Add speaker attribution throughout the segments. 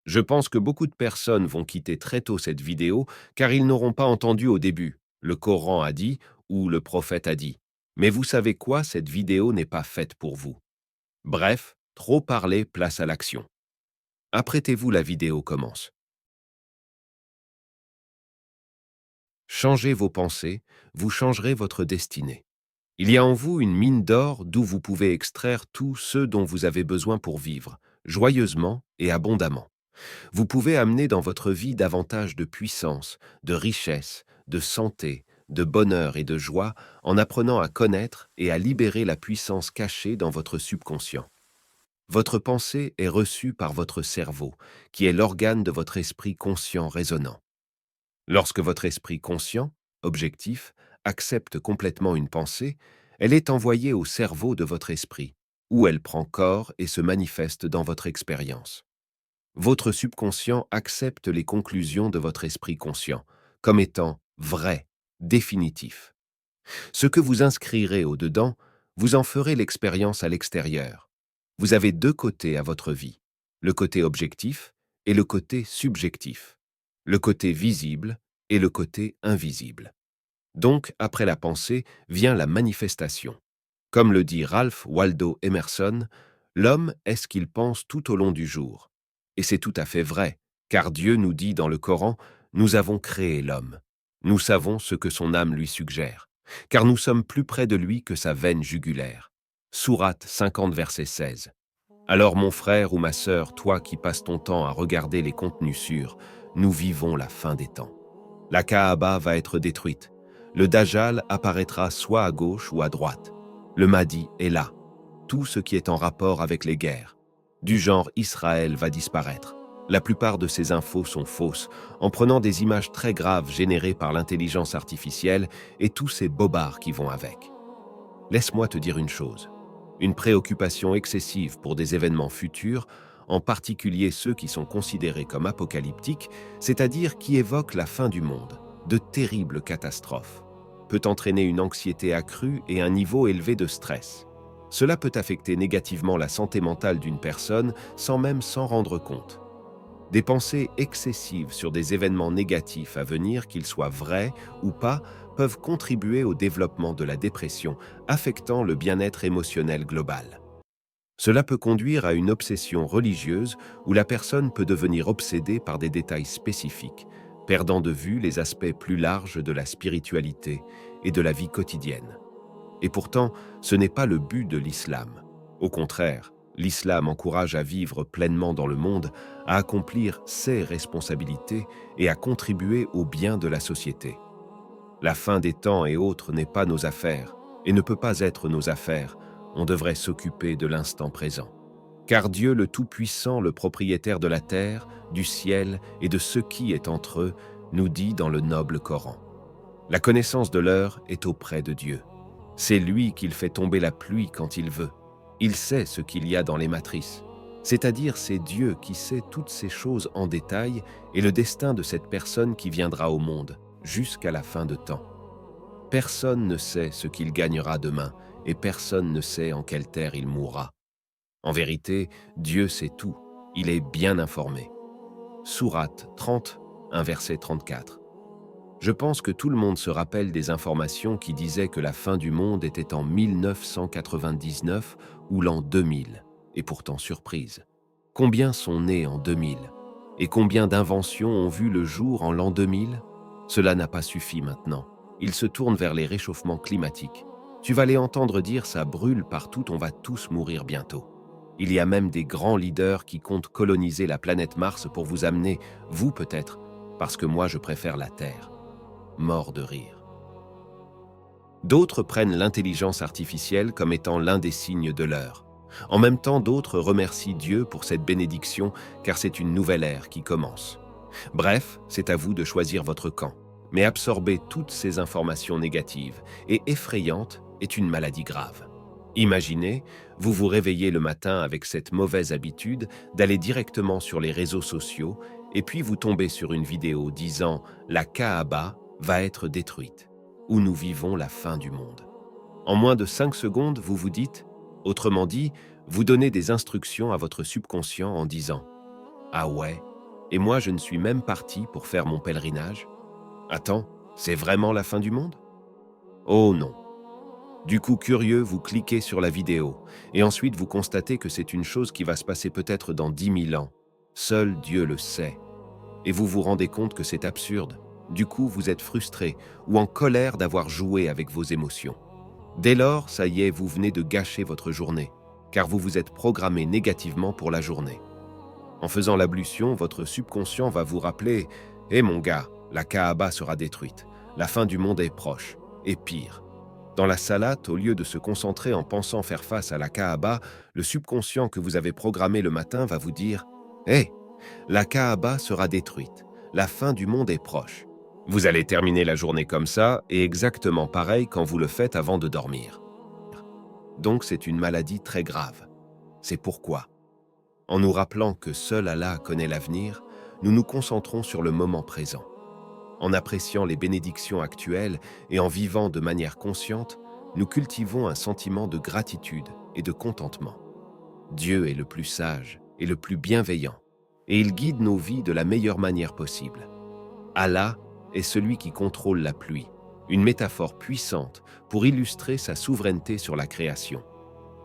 Speaker 1: Je pense que beaucoup de personnes vont quitter très tôt cette vidéo car ils n'auront pas entendu au début. Le Coran a dit ou le prophète a dit. Mais vous savez quoi, cette vidéo n'est pas faite pour vous. Bref, trop parler, place à l'action. Apprêtez-vous, la vidéo commence. Changez vos pensées, vous changerez votre destinée. Il y a en vous une mine d'or d'où vous pouvez extraire tout ce dont vous avez besoin pour vivre, joyeusement et abondamment. Vous pouvez amener dans votre vie davantage de puissance, de richesse, de santé, de bonheur et de joie en apprenant à connaître et à libérer la puissance cachée dans votre subconscient. Votre pensée est reçue par votre cerveau, qui est l'organe de votre esprit conscient raisonnant. Lorsque votre esprit conscient, objectif, accepte complètement une pensée, elle est envoyée au cerveau de votre esprit, où elle prend corps et se manifeste dans votre expérience. Votre subconscient accepte les conclusions de votre esprit conscient comme étant vraies, définitifs. Ce que vous inscrirez au-dedans, vous en ferez l'expérience à l'extérieur. Vous avez deux côtés à votre vie, le côté objectif et le côté subjectif, le côté visible et le côté invisible. Donc, après la pensée, vient la manifestation. Comme le dit Ralph Waldo Emerson, l'homme est ce qu'il pense tout au long du jour. Et c'est tout à fait vrai, car Dieu nous dit dans le Coran, nous avons créé l'homme. Nous savons ce que son âme lui suggère, car nous sommes plus près de lui que sa veine jugulaire. Sourate 50, verset 16. Alors mon frère ou ma sœur, toi qui passes ton temps à regarder les contenus sûrs, nous vivons la fin des temps. La Kaaba va être détruite. Le Dajjal apparaîtra soit à gauche ou à droite. Le Mahdi est là. Tout ce qui est en rapport avec les guerres, du genre Israël, va disparaître. La plupart de ces infos sont fausses, en prenant des images très graves générées par l'intelligence artificielle et tous ces bobards qui vont avec. Laisse-moi te dire une chose. Une préoccupation excessive pour des événements futurs, en particulier ceux qui sont considérés comme apocalyptiques, c'est-à-dire qui évoquent la fin du monde, de terribles catastrophes, peut entraîner une anxiété accrue et un niveau élevé de stress. Cela peut affecter négativement la santé mentale d'une personne sans même s'en rendre compte. Des pensées excessives sur des événements négatifs à venir, qu'ils soient vrais ou pas, peuvent contribuer au développement de la dépression, affectant le bien-être émotionnel global. Cela peut conduire à une obsession religieuse où la personne peut devenir obsédée par des détails spécifiques, perdant de vue les aspects plus larges de la spiritualité et de la vie quotidienne. Et pourtant, ce n'est pas le but de l'islam. Au contraire, l'islam encourage à vivre pleinement dans le monde, à accomplir ses responsabilités et à contribuer au bien de la société. La fin des temps et autres n'est pas nos affaires, et ne peut pas être nos affaires. On devrait s'occuper de l'instant présent. Car Dieu le Tout-Puissant, le propriétaire de la terre, du ciel et de ce qui est entre eux, nous dit dans le noble Coran. La connaissance de l'heure est auprès de Dieu. C'est lui qui fait tomber la pluie quand il veut. Il sait ce qu'il y a dans les matrices. C'est-à-dire c'est Dieu qui sait toutes ces choses en détail et le destin de cette personne qui viendra au monde, jusqu'à la fin de temps. Personne ne sait ce qu'il gagnera demain et personne ne sait en quelle terre il mourra. En vérité, Dieu sait tout. Il est bien informé. Sourate 30, un verset 34. Je pense que tout le monde se rappelle des informations qui disaient que la fin du monde était en 1999 ou l'an 2000, et pourtant surprise. Combien sont nés en 2000? Et combien d'inventions ont vu le jour en l'an 2000? Cela n'a pas suffi maintenant. Ils se tournent vers les réchauffements climatiques. Tu vas les entendre dire ça brûle partout, on va tous mourir bientôt. Il y a même des grands leaders qui comptent coloniser la planète Mars pour vous amener, vous peut-être, parce que moi je préfère la Terre. Mort de rire. D'autres prennent l'intelligence artificielle comme étant l'un des signes de l'heure. En même temps, d'autres remercient Dieu pour cette bénédiction car c'est une nouvelle ère qui commence. Bref, c'est à vous de choisir votre camp. Mais absorber toutes ces informations négatives et effrayantes est une maladie grave. Imaginez, vous vous réveillez le matin avec cette mauvaise habitude d'aller directement sur les réseaux sociaux et puis vous tombez sur une vidéo disant « La Kaaba va être détruite » ou « Nous vivons la fin du monde ». En moins de 5 secondes, vous vous dites, autrement dit, vous donnez des instructions à votre subconscient en disant « Ah ouais, et moi je ne suis même parti pour faire mon pèlerinage. Attends, c'est vraiment la fin du monde? Oh non. Du coup, curieux, vous cliquez sur la vidéo, et ensuite vous constatez que c'est une chose qui va se passer peut-être dans 10 000 ans. Seul Dieu le sait. Et vous vous rendez compte que c'est absurde. Du coup, vous êtes frustré ou en colère d'avoir joué avec vos émotions. Dès lors, ça y est, vous venez de gâcher votre journée, car vous vous êtes programmé négativement pour la journée. En faisant l'ablution, votre subconscient va vous rappeler « Hé mon gars, la Kaaba sera détruite, la fin du monde est proche, et pire. » Dans la salate, au lieu de se concentrer en pensant faire face à la Kaaba, le subconscient que vous avez programmé le matin va vous dire « Hé, la Kaaba sera détruite, la fin du monde est proche. » Vous allez terminer la journée comme ça, et exactement pareil quand vous le faites avant de dormir. Donc c'est une maladie très grave. C'est pourquoi, en nous rappelant que seul Allah connaît l'avenir, nous nous concentrons sur le moment présent. En appréciant les bénédictions actuelles et en vivant de manière consciente, nous cultivons un sentiment de gratitude et de contentement. Dieu est le plus sage et le plus bienveillant, et il guide nos vies de la meilleure manière possible. Allah est celui qui contrôle la pluie, une métaphore puissante pour illustrer sa souveraineté sur la création.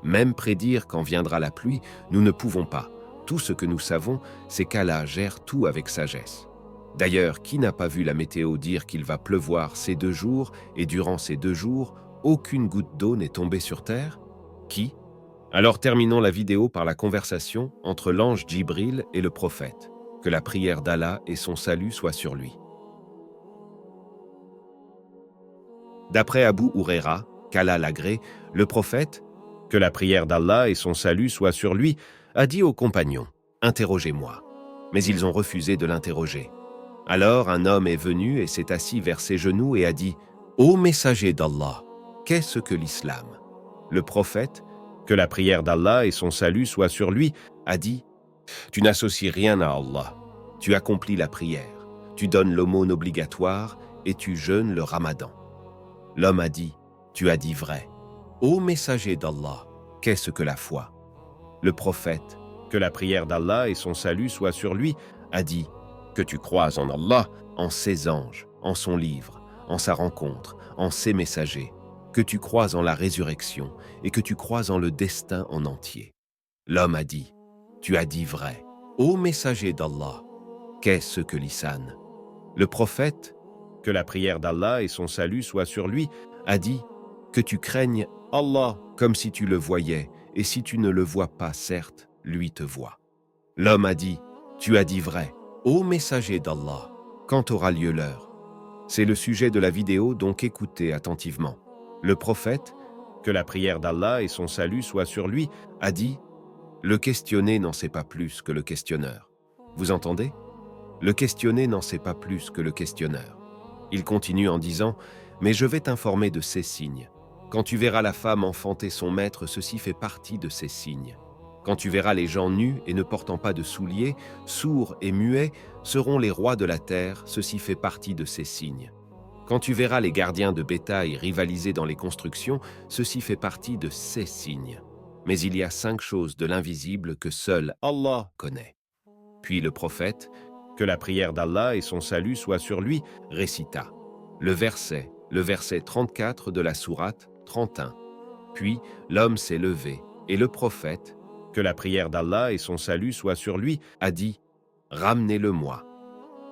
Speaker 1: Même prédire quand viendra la pluie, nous ne pouvons pas. Tout ce que nous savons, c'est qu'Allah gère tout avec sagesse. D'ailleurs, qui n'a pas vu la météo dire qu'il va pleuvoir ces 2 jours et durant ces 2 jours, aucune goutte d'eau n'est tombée sur terre? Qui? Alors terminons la vidéo par la conversation entre l'ange Djibril et le prophète. Que la prière d'Allah et son salut soient sur lui. D'après Abu Huraira, qu'Allah l'agrée, le prophète, que la prière d'Allah et son salut soient sur lui, a dit aux compagnons, « Interrogez-moi ». Mais ils ont refusé de l'interroger. Alors un homme est venu et s'est assis vers ses genoux et a dit, « Ô messager d'Allah, qu'est-ce que l'islam ?» Le prophète, que la prière d'Allah et son salut soient sur lui, a dit, « Tu n'associes rien à Allah, tu accomplis la prière, tu donnes l'aumône obligatoire et tu jeûnes le ramadan. » L'homme a dit, « Tu as dit vrai. Ô messager d'Allah, qu'est-ce que la foi ?» Le prophète, que la prière d'Allah et son salut soient sur lui, a dit, « Que tu crois en Allah, en ses anges, en son livre, en sa rencontre, en ses messagers, que tu crois en la résurrection et que tu crois en le destin en entier. » L'homme a dit, « Tu as dit vrai. Ô messager d'Allah, qu'est-ce que l'ihsan ?» Le prophète, que la prière d'Allah et son salut soient sur lui, a dit, « Que tu craignes Allah comme si tu le voyais, et si tu ne le vois pas, certes, lui te voit. » L'homme a dit, « Tu as dit vrai. Ô messager d'Allah, quand aura lieu l'heure ?» C'est le sujet de la vidéo, donc écoutez attentivement. Le prophète, que la prière d'Allah et son salut soient sur lui, a dit, « Le questionné n'en sait pas plus que le questionneur. » Vous entendez? Le questionné n'en sait pas plus que le questionneur. Il continue en disant, « Mais je vais t'informer de ces signes. Quand tu verras la femme enfanter son maître, ceci fait partie de ces signes. Quand tu verras les gens nus et ne portant pas de souliers, sourds et muets, seront les rois de la terre, ceci fait partie de ces signes. Quand tu verras les gardiens de bétail rivaliser dans les constructions, ceci fait partie de ces signes. Mais il y a 5 choses de l'invisible que seul Allah connaît. » Puis le prophète, que la prière d'Allah et son salut soient sur lui, récita le verset 34 de la sourate 31. Puis l'homme s'est levé, et le prophète, que la prière d'Allah et son salut soient sur lui, a dit « Ramenez-le-moi ».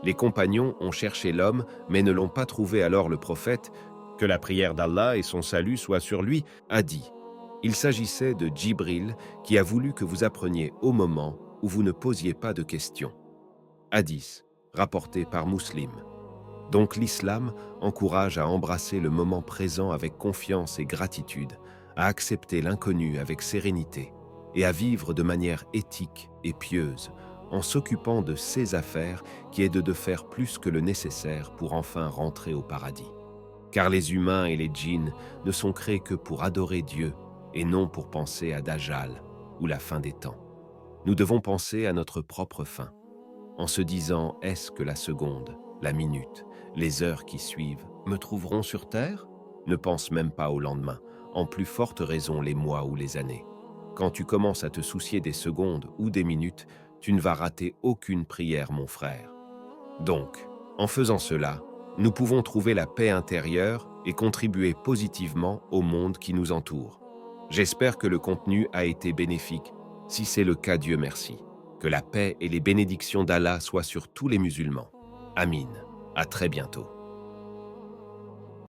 Speaker 1: Les compagnons ont cherché l'homme, mais ne l'ont pas trouvé. Alors le prophète, que la prière d'Allah et son salut soient sur lui, a dit « Il s'agissait de Djibril qui a voulu que vous appreniez au moment où vous ne posiez pas de questions. » Hadith, rapporté par Muslim. Donc l'islam encourage à embrasser le moment présent avec confiance et gratitude, à accepter l'inconnu avec sérénité et à vivre de manière éthique et pieuse, en s'occupant de ses affaires qui est de faire plus que le nécessaire pour enfin rentrer au paradis. Car les humains et les djinns ne sont créés que pour adorer Dieu et non pour penser à Dajjal ou la fin des temps. Nous devons penser à notre propre fin, en se disant « Est-ce que la seconde, la minute, les heures qui suivent me trouveront sur terre ?» Ne pense même pas au lendemain, en plus forte raison les mois ou les années. Quand tu commences à te soucier des secondes ou des minutes, tu ne vas rater aucune prière, mon frère. Donc, en faisant cela, nous pouvons trouver la paix intérieure et contribuer positivement au monde qui nous entoure. J'espère que le contenu a été bénéfique. Si c'est le cas, Dieu merci. Que la paix et les bénédictions d'Allah soient sur tous les musulmans. Amin. À très bientôt.